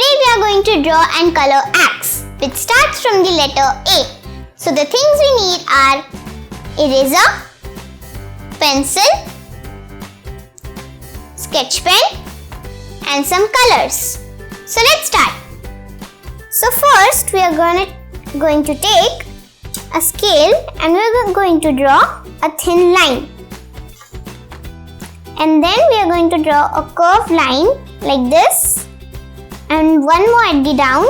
Today we are going to draw and color axe, which starts from the letter A. So the things we need are eraser, pencil, sketch pen and some colors. So let's start. So first we are going to take a scale and we are going to draw a thin line. And then we are going to draw a curved line like this. And one more at the down,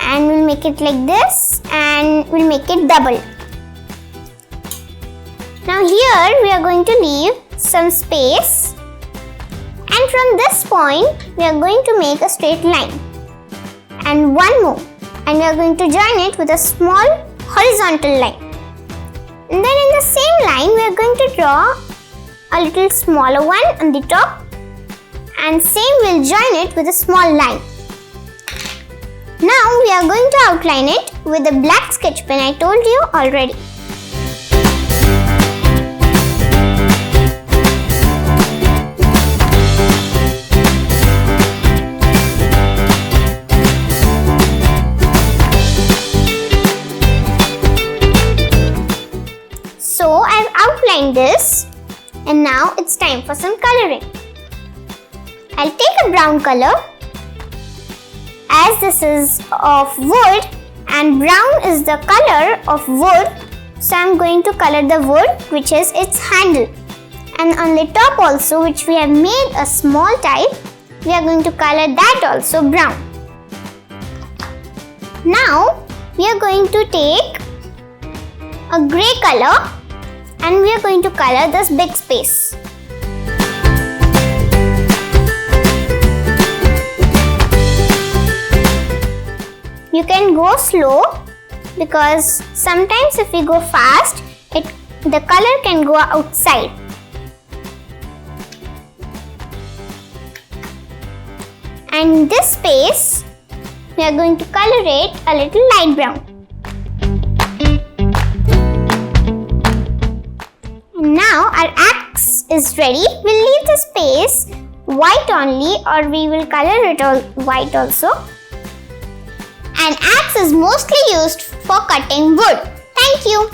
and we'll make it like this, and we'll make it double. Now here we are going to leave some space, and from this point we are going to make a straight line, and one more, and we are going to join it with a small horizontal line. And then in the same line we are going to draw a little smaller one on the top, and same we'll join it with a small line. Now we are going to outline it with a black sketch pen I told you already. So I've outlined this, and now it's time for some coloring. I'll take a brown color, as this is of wood and brown is the color of wood, so I'm going to color the wood, which is its handle. And on the top also, which we have made a small type, we are going to color that also brown. Now we are going to take a grey color and we are going to color this big space. You can go slow because sometimes if we go fast, the color can go outside. And this space, we are going to color it a little light brown. And now our axe is ready. We'll leave the space white only, or we will color it all white also. An axe is mostly used for cutting wood. Thank you.